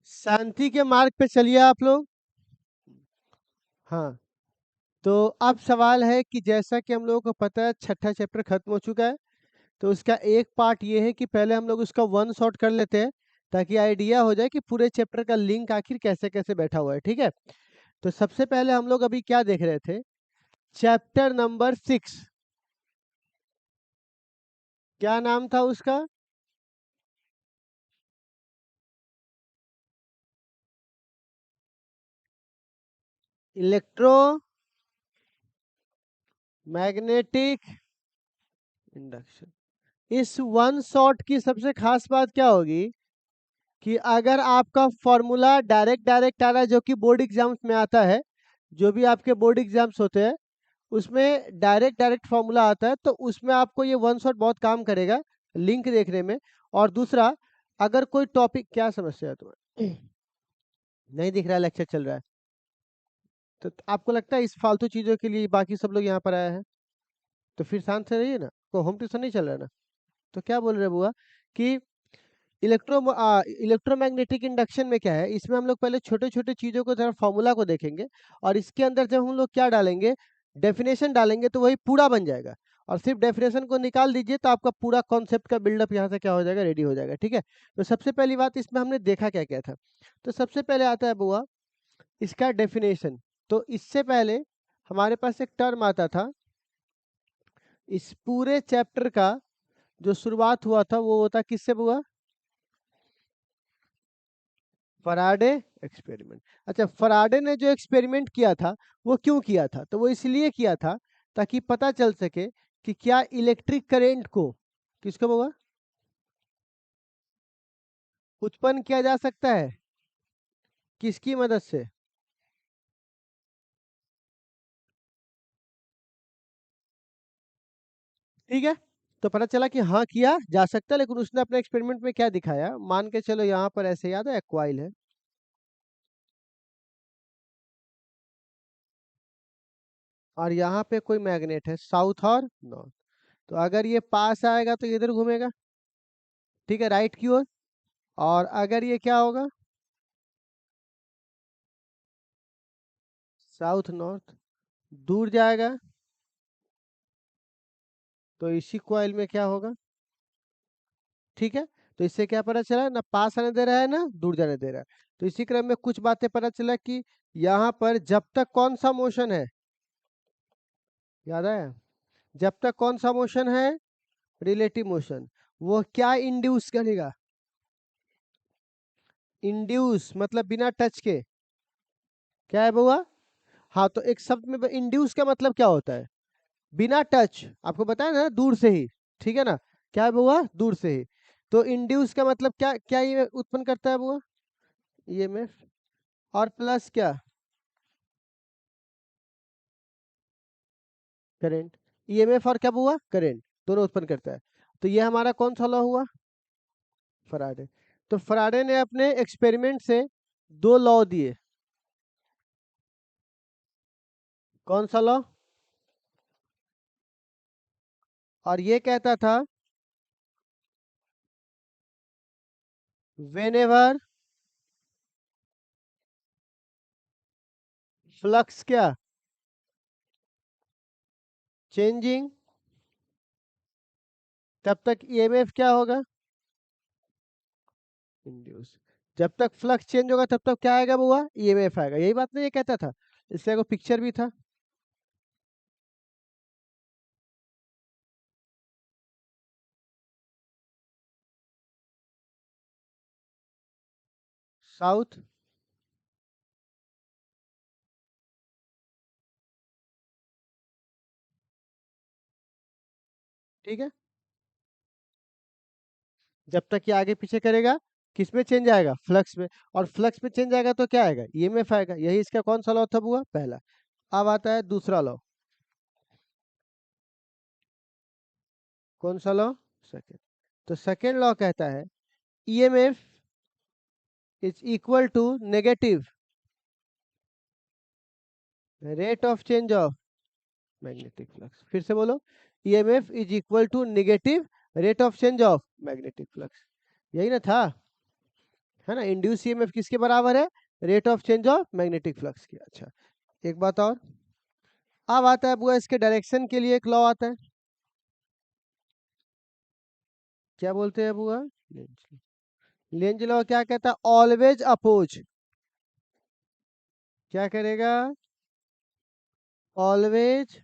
शांति के मार्ग पे चलिए आप लोग। हाँ, तो अब सवाल है कि जैसा कि हम लोगों को पता है छठा चैप्टर खत्म हो चुका है, तो उसका एक पार्ट ये है कि पहले हम लोग उसका वन शॉट कर लेते हैं ताकि आइडिया हो जाए कि पूरे चैप्टर का लिंक आखिर कैसे कैसे बैठा हुआ है। ठीक है, तो सबसे पहले हम लोग अभी क्या देख रहे थे, चैप्टर नंबर 6। क्या नाम था उसका? Electro magnetic induction. इस वन शॉट की सबसे खास बात क्या होगी कि अगर आपका फॉर्मूला डायरेक्ट डायरेक्ट आ रहा है, जो कि बोर्ड एग्जाम्स में आता है, जो भी आपके बोर्ड एग्जाम्स होते हैं उसमें डायरेक्ट डायरेक्ट फॉर्मूला आता है, तो उसमें आपको ये वन शॉट बहुत काम करेगा लिंक देखने में। और दूसरा, अगर कोई टॉपिक, क्या समस्या है तुम्हें? नहीं दिख रहा है, लेक्चर चल रहा है, तो आपको लगता है इस फालतू चीजों के लिए बाकी सब लोग यहाँ पर आए हैं? तो फिर शांत से रहिए ना, को होम ट्यूशन नहीं चल रहा है ना। तो क्या बोल रहे बुआ कि इलेक्ट्रोमैग्नेटिक इंडक्शन में क्या है, इसमें हम लोग पहले छोटे छोटे चीजों को जरा फॉर्मूला को देखेंगे, और इसके अंदर जब हम लोग क्या डालेंगे, डेफिनेशन डालेंगे, तो वही पूरा बन जाएगा। और सिर्फ डेफिनेशन को निकाल दीजिए तो आपका पूरा कॉन्सेप्ट का बिल्डअप यहाँ से क्या हो जाएगा, रेडी हो जाएगा। ठीक है, तो सबसे पहली बात इसमें हमने देखा क्या क्या था। तो सबसे पहले आता है बुआ इसका डेफिनेशन। तो इससे पहले हमारे पास एक टर्म आता था, इस पूरे चैप्टर का जो शुरुआत हुआ था वो होता किससे बुआ? Faraday experiment. अच्छा, फराडे ने जो एक्सपेरिमेंट किया था वो क्यों किया था? तो वो इसलिए किया था ताकि पता चल सके कि क्या इलेक्ट्रिक करंट को, किसको बोला, उत्पन्न किया जा सकता है, किसकी मदद से? ठीक है, तो पता चला कि हाँ किया जा सकता है, लेकिन उसने अपने एक्सपेरिमेंट में क्या दिखाया, मान के चलो यहाँ पर ऐसे याद है, कॉइल है, और यहाँ पे कोई मैग्नेट है साउथ और नॉर्थ। तो अगर ये पास आएगा तो इधर घूमेगा, ठीक है, राइट की ओर। और अगर ये क्या होगा, साउथ नॉर्थ, दूर जाएगा, तो इसी कॉइल में क्या होगा? ठीक है, तो इससे क्या पता चला, ना पास आने दे रहा है ना दूर जाने दे रहा है। तो इसी क्रम में कुछ बातें पता चला कि यहाँ पर जब तक कौन सा मोशन है, याद आया, जब तक कौन सा मोशन है, रिलेटिव मोशन, वो क्या इंड्यूस करेगा? इंड्यूस मतलब बिना टच के, क्या है बुआ? हाँ, तो एक शब्द में इंड्यूस का मतलब क्या होता है? बिना टच, आपको बताया ना, दूर से ही। ठीक है ना, क्या है बुआ? दूर से ही। तो इंड्यूस का मतलब क्या क्या ये उत्पन्न करता है बुआ? ईएमएफ। और प्लस क्या? करंट। ईएमएफ और क्या हुआ, करंट, दोनों उत्पन्न करता है। तो ये हमारा कौन सा लॉ हुआ? फराडे। तो फराडे ने अपने एक्सपेरिमेंट से दो लॉ दिए। कौन सा लॉ? और ये कहता था वेन एवर फ्लक्स क्या, चेंजिंग, तब तक ईएमएफ क्या होगा, इंड्यूस। जब तक फ्लक्स चेंज होगा तब तक क्या आएगा बुआ, ईएमएफ आएगा। यही बात नहीं ये कहता था, इसलिए को पिक्चर भी था। साउथ, ठीक है, जब तक ये आगे पीछे करेगा, किस में चेंज आएगा, फ्लक्स में। और फ्लक्स में चेंज आएगा तो क्या आएगा, ईएमएफ आएगा। यही इसका कौन सा लॉ था बुआ, पहला। अब आता है दूसरा लॉ। कौन सा लॉ? सेकेंड। तो सेकेंड लॉ कहता है EMF is equal to negative rate of change of magnetic flux. फिर से बोलो, EMF is equal to negative rate of change of magnetic flux. यही ना था? है ना। इंड्यूस ईएमएफ किसके बराबर है? Rate of change of magnetic flux की। अच्छा, एक बात और, अब आता है बुआ इसके डायरेक्शन के लिए एक लॉ आता है, क्या बोलते हैं बुआ? लेंज लॉ क्या कहता है? ऑलवेज अपोज, क्या करेगा? ऑलवेज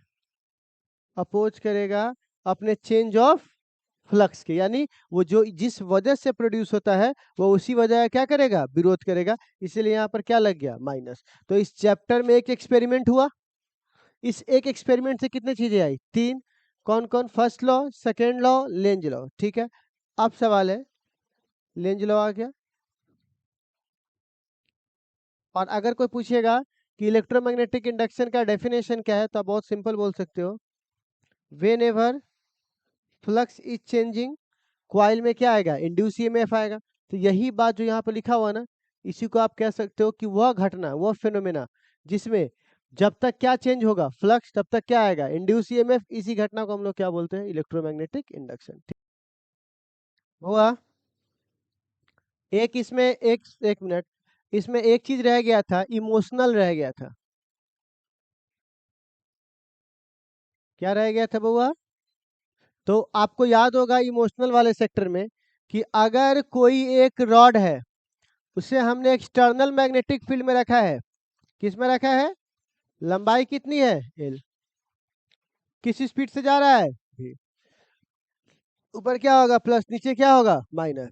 अपोज करेगा अपने चेंज ऑफ फ्लक्स के, यानी वो जो जिस वजह से प्रोड्यूस होता है वो उसी वजह क्या करेगा? विरोध करेगा। इसीलिए यहाँ पर क्या लग गया? माइनस। तो इस चैप्टर में एक एक्सपेरिमेंट हुआ, इस एक एक्सपेरिमेंट से कितनी चीजें आई? 3। कौन कौन? First law, second law, Lenz law. ठीक है, अब सवाल है, लेंज लॉ आ गया, और अगर कोई पूछेगा कि इलेक्ट्रोमैग्नेटिक इंडक्शन का डेफिनेशन क्या है, तो आप बहुत सिंपल बोल सकते हो, when ever flux is changing, coil में क्या आएगा? इंड्यूस ईएमएफ आएगा। तो यही बात जो यहाँ पर लिखा हुआ ना, इसी को आप कह सकते हो कि वह घटना, वह फिनोमेना जिसमें जब तक क्या चेंज होगा? फ्लक्स, तब तक क्या आएगा? Induce EMF. इसी घटना को हम लोग क्या बोलते हैं? Electromagnetic induction. ठीक हुआ। एक इसमें एक मिनट, इसमें एक चीज रह गया था, इमोशनल रह गया था। क्या रह गया था बउआ? तो आपको याद होगा इमोशनल वाले सेक्टर में कि अगर कोई एक रॉड है, उसे हमने एक्सटर्नल मैग्नेटिक फील्ड में रखा है, किस में रखा है? लंबाई कितनी है? एल। किस स्पीड से जा रहा है? v। ऊपर क्या होगा? प्लस, नीचे क्या होगा? माइनस।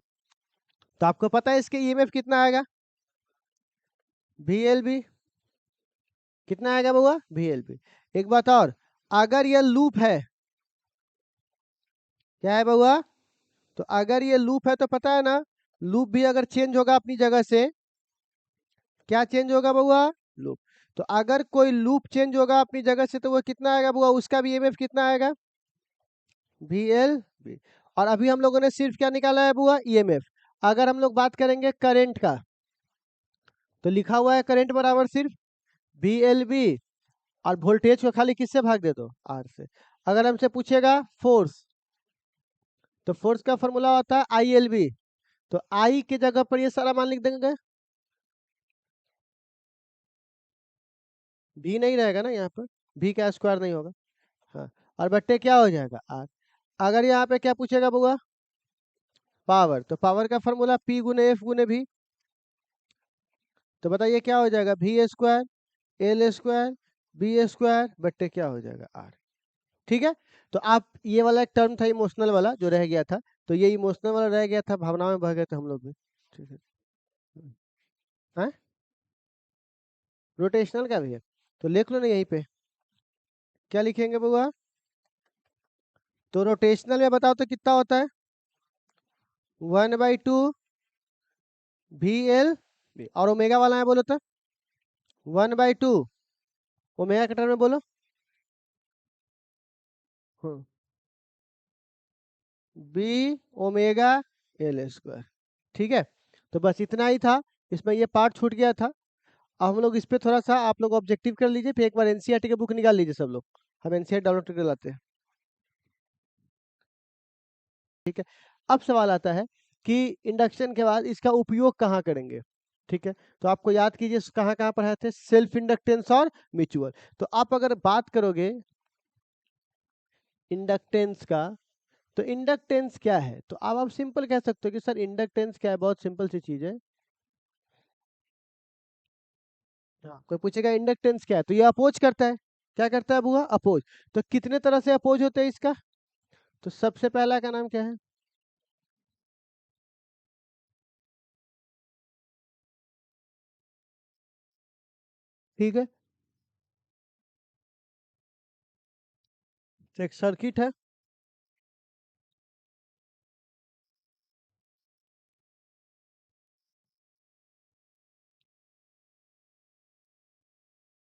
तो आपको पता है इसके ईएमएफ कितना आएगा? VLB। कितना आएगा बउआ? VLB। एक बात और, अगर यह लूप है, क्या है बउआ? तो अगर ये लूप है तो पता है ना, लूप भी अगर चेंज होगा अपनी जगह से, क्या चेंज होगा बउआ? लूप। तो अगर कोई लूप चेंज होगा अपनी जगह से, तो वो कितना आएगा बुआ? उसका भी ईएमएफ कितना आएगा? VLB। और अभी हम लोगों ने सिर्फ क्या निकाला है बुआ? ईएमएफ। अगर हम लोग बात करेंगे करंट का, तो लिखा हुआ है करंट बराबर सिर्फ VLB, और वोल्टेज को खाली किससे भाग दे दो? R से। अगर हमसे पूछेगा फोर्स, तो फोर्स का फॉर्मूला होता है ILB, तो I की जगह पर ये सारा मान लिख देंगे, भी नहीं रहेगा ना यहाँ पर, भी का स्क्वायर नहीं होगा। हाँ, और बट्टे क्या हो जाएगा? R। अगर यहाँ पे क्या पूछेगा बुआ? पावर, तो पावर का फॉर्मूला P गुने F गुने V, तो बताइए क्या हो जाएगा? V square, L square, B square बट्टे क्या हो जाएगा? R। ठीक है, तो आप ये वाला एक टर्म था इमोशनल वाला जो रह गया था, तो ये इमोशनल वाला रह गया था, भावना में बह गए थे हम लोग भी। ठीक है, हाँ, रोटेशनल का भी है, तो लिख लो ना यहीं पे, क्या लिखेंगे बुआ? तो रोटेशनल में बताओ तो कितना होता है? 1/2 VL। और ओमेगा वाला है बोलो तो 1/2 ओमेगा के टर्म में बोलो। B omega L square. ठीक है, तो बस इतना ही था, इसमें ये पार्ट छूट गया था। अब हम लोग इस पे थोड़ा सा आप लोग ऑब्जेक्टिव कर लीजिए, फिर एक बार एनसीईआरटी की बुक निकाल लीजिए सब लोग, हम एनसीईआरटी डाउनलोड करके लाते हैं। ठीक है, अब सवाल आता है कि इंडक्शन के बाद इसका उपयोग कहाँ करेंगे? ठीक है, तो आपको याद कीजिए कहाँ कहाँ पढ़ाए थे, सेल्फ इंडक्टेंस और म्यूचुअल। तो आप अगर बात करोगे इंडक्टेंस का, तो इंडक्टेंस क्या है? तो अब आप सिंपल कह सकते हो कि सर इंडक्टेंस क्या है, बहुत सिंपल सी चीज है। हाँ, कोई पूछेगा इंडक्टेंस क्या है, तो ये अपोज करता है। क्या करता है बुआ? अपोज। तो कितने तरह से अपोज होते हैं इसका? तो सबसे पहला का नाम क्या है? ठीक है, तो एक सर्किट है,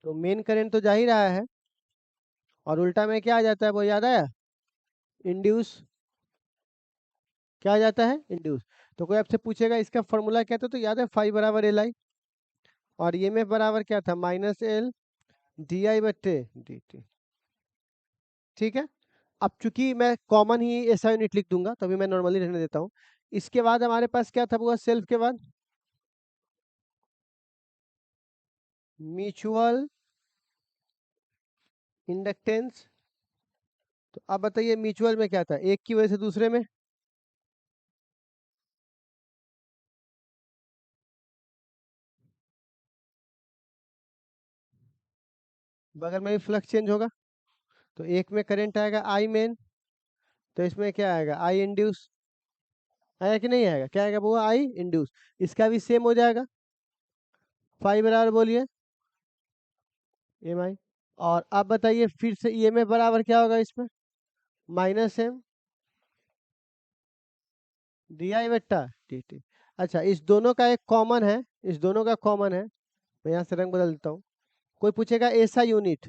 तो मेन करंट तो जा ही रहा है, और उल्टा में क्या आ जाता है वो याद आया? इंड्यूस। क्या आ जाता है? इंड्यूस। तो कोई आपसे पूछेगा इसका फॉर्मूला क्या था, तो याद है फाई बराबर एल आई, और ईएमएफ बराबर क्या था? माइनस एल डी आई बट्टे डी टी। ठीक है, अब चूंकि मैं कॉमन ही ऐसा यूनिट लिख दूंगा, तभी मैं नॉर्मली रहने देता हूँ। इसके बाद हमारे पास क्या था वो? सेल्फ के बाद म्यूचुअल इंडक्टेंस। तो अब बताइए म्यूचुअल में क्या था, एक की वजह से दूसरे में। बगल में भी फ्लक्स चेंज होगा, तो एक में करंट आएगा आई मेन, तो इसमें क्या आएगा आई इंड्यूस। आया कि नहीं आएगा, क्या आएगा वो आई इंड्यूस। इसका भी सेम हो जाएगा, फाइव बराबर बोलिए एम आई। और अब बताइए फिर से ईएमएफ बराबर क्या होगा इसमें, माइनस एम डी आई बट्टा टी टी। अच्छा इस दोनों का एक कॉमन है, इस दोनों का कॉमन है, मैं यहाँ से रंग बदल देता हूँ। कोई पूछेगा ऐसा यूनिट,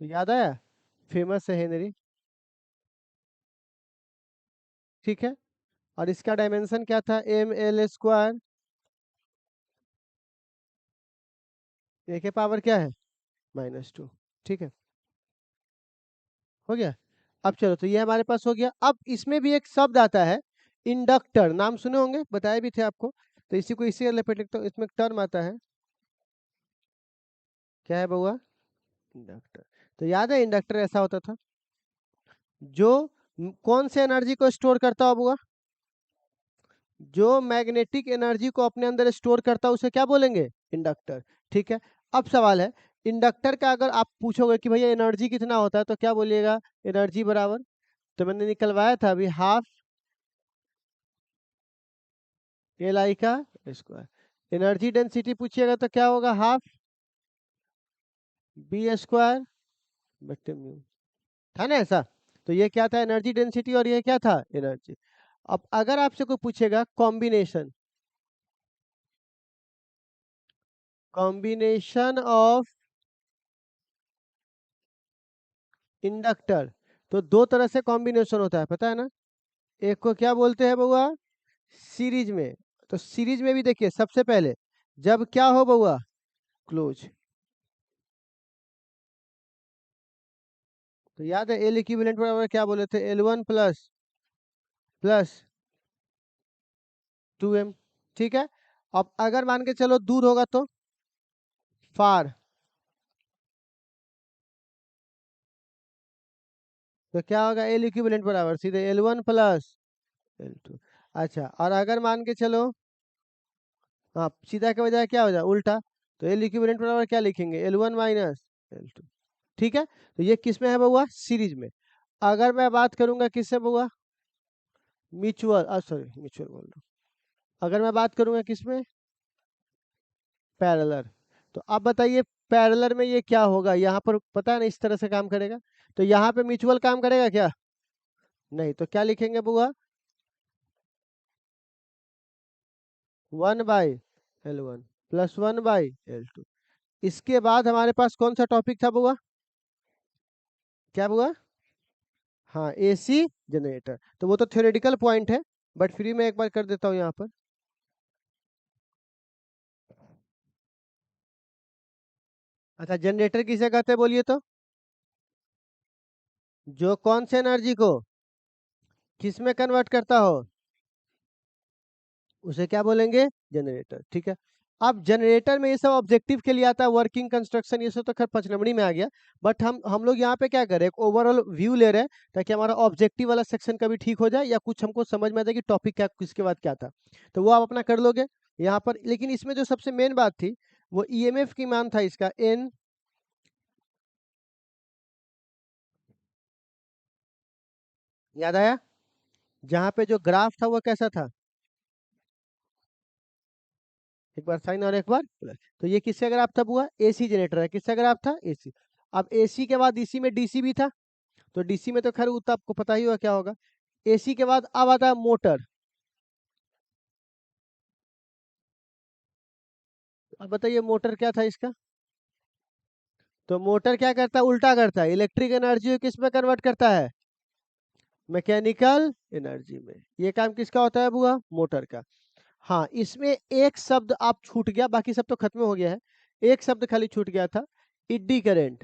तो याद आया, फेमस है हेनरी, ठीक है। और इसका डायमेंशन क्या था, एम एल स्क्वायर, ए के पावर क्या है -2, ठीक है, हो गया। अब चलो, तो ये हमारे पास हो गया। अब इसमें भी एक शब्द आता है इंडक्टर, नाम सुने होंगे, बताए भी थे आपको, तो इसी को इसी रिलेटेड लिखता हूँ। इसमें टर्म आता है, क्या है बउआ, इंडक्टर। तो याद है इंडक्टर ऐसा होता था जो कौन से एनर्जी को स्टोर करता हो बउआ, जो मैग्नेटिक एनर्जी को अपने अंदर स्टोर करता है उसे क्या बोलेंगे, इंडक्टर, ठीक है। अब सवाल है, इंडक्टर का अगर आप पूछोगे कि भैया एनर्जी कितना होता है, तो क्या बोलिएगा, एनर्जी बराबर, तो मैंने निकलवाया था अभी, हाफ एल आई का स्क्वायर। एनर्जी डेंसिटी पूछिएगा तो क्या होगा, हाफ बी स्क्वायर बट्टे म्यू, था ना ऐसा। तो ये क्या था, एनर्जी डेंसिटी, और ये क्या था, एनर्जी। अब अगर आपसे कोई पूछेगा कॉम्बिनेशन ऑफ इंडक्टर, तो दो तरह से कॉम्बिनेशन होता है, पता है ना। एक को क्या बोलते हैं बउआ, सीरीज में। तो सीरीज में भी देखिए, सबसे पहले जब क्या हो बउआ, क्लोज। तो याद है एल इक्विवेलेंट बराबर क्या बोले थे, L1 प्लस 2m, ठीक है। अब अगर मान के चलो दूर होगा तो फार, तो क्या होगा, एल इक्विवेलेंट बराबर सीधे L1 प्लस L2। अच्छा, और अगर मान के चलो, हाँ सीधा के बजाय क्या हो जाए उल्टा, तो एल इक्विवेलेंट बराबर क्या लिखेंगे, L1 माइनस L2, ठीक है। तो ये किस में है बउआ, सीरीज में। अगर मैं बात करूंगा किससे बउआ, म्यूचुअल, सॉरी म्यूचुअल बोल रहा हूँ, अगर मैं बात करूंगा किसमें, पैरेलल। तो अब बताइए पैरेलल में ये क्या होगा, यहाँ पर पता है ना इस तरह से काम करेगा, तो यहाँ पे म्यूचुअल काम करेगा क्या, नहीं, तो क्या लिखेंगे बुआ, 1/L1 प्लस 1/L2। इसके बाद हमारे पास कौन सा टॉपिक था बुआ, क्या बुआ, हाँ एसी जनरेटर। तो वो तो थ्योरेटिकल पॉइंट है, बट फ्री में एक बार कर देता हूँ यहाँ पर। अच्छा जनरेटर किसे कहते हैं बोलिए तो, जो कौन से एनर्जी को किस में कन्वर्ट करता हो, उसे क्या बोलेंगे, जनरेटर, ठीक है। अब जनरेटर में ये सब ऑब्जेक्टिव के लिए आता है, वर्किंग कंस्ट्रक्शन ये सब तो खैर 5 नंबरी में आ गया, बट हम लोग यहाँ पे क्या कर रहे हैं, एक ओवरऑल व्यू ले रहे हैं, ताकि हमारा ऑब्जेक्टिव वाला सेक्शन कभी ठीक हो जाए, या कुछ हमको समझ में आ जाए कि टॉपिक क्या, किसके बाद क्या था, तो वो आप अपना कर लोगे यहाँ पर। लेकिन इसमें जो सबसे मेन बात थी, वो ईएमएफ की मान था इसका एन, याद आया, जहाँ पे जो ग्राफ था वो कैसा था, एक बार साइन और एक बार प्लस। तो ये किसका ग्राफ था बुआ, एसी जनरेटर है, किसका ग्राफ था, एसी। अब एसी के बाद इसी में डीसी भी था, तो डीसी में तो खैर वो तो आपको पता ही होगा क्या होगा। एसी के बाद अब आता है मोटर। अब बताइए मोटर क्या था इसका, तो मोटर क्या करता है, उल्टा करता है, इलेक्ट्रिक एनर्जी को किस में कन्वर्ट करता है, मैकेनिकल एनर्जी में। ये काम किसका होता है बुआ, मोटर का। हाँ इसमें एक शब्द आप छूट गया, बाकी सब तो खत्म हो गया है, एक शब्द खाली छूट गया था, इड्डी करंट।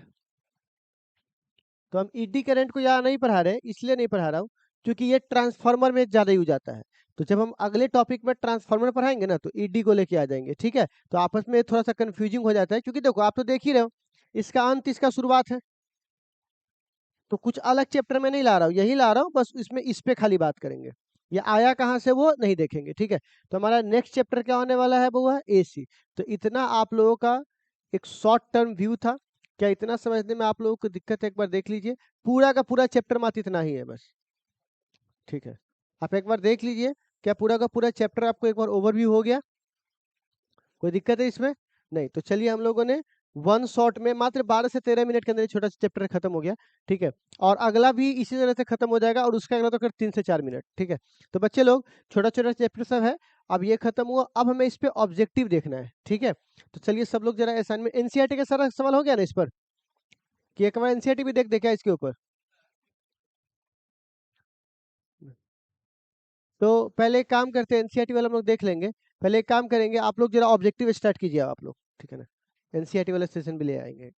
तो हम ईडी करंट को यहाँ नहीं पढ़ा रहे, इसलिए नहीं पढ़ा रहा हूँ क्योंकि ये ट्रांसफार्मर में ज़्यादा यूज आता है। तो जब हम अगले टॉपिक में ट्रांसफार्मर पढ़ाएंगे ना तो ईडी को लेके आ जाएंगे, ठीक है। तो आपस में थोड़ा सा कंफ्यूजिंग हो जाता है, क्योंकि देखो आप तो देख ही रहे हो, इसका अंत इसका शुरुआत है। तो कुछ अलग चैप्टर में नहीं ला रहा हूँ, यही ला रहा हूँ, बस इसमें इस पे खाली बात करेंगे। ये आया कहाँ से वो नहीं देखेंगे, ठीक है। तो हमारा नेक्स्ट चैप्टर क्या होने वाला है, वो है एसी। तो इतना आप लोगों का एक शॉर्ट टर्म व्यू था। क्या इतना समझने में आप लोगों को दिक्कत है, एक बार देख लीजिए। पूरा का पूरा चैप्टर मात्र इतना ही है बस, ठीक है। आप एक बार देख लीजिए, क्या पूरा का पूरा चैप्टर आपको एक बार ओवरव्यू हो गया? कोई दिक्कत है इसमें? नहीं। तो चलिए, हम लोगों ने वन शॉट में मात्र 12 से 13 मिनट के अंदर छोटा सा चैप्टर खत्म हो गया, ठीक है। और अगला भी इसी तरह से खत्म हो जाएगा, और उसका अगला तो फिर 3 से 4 मिनट, ठीक है। तो बच्चे लोग, छोटा छोटा चैप्टर सब है, अब ये खत्म हुआ, अब हमें इस पे ऑब्जेक्टिव देखना है, ठीक है। तो चलिए सब लोग जरा असाइनमेंट, एनसीईआरटी का सारा सवाल हो गया ना इस पर, कि एक बार एनसीईआरटी भी देख देखा इसके ऊपर। तो पहले एक काम करते हैं, एनसीईआरटी वाला हम लोग देख लेंगे। पहले एक काम करेंगे, आप लोग जरा ऑब्जेक्टिव स्टार्ट कीजिए आप लोग, ठीक है ना। एनसीईआरटी वाला सेशन भी ले आएंगे।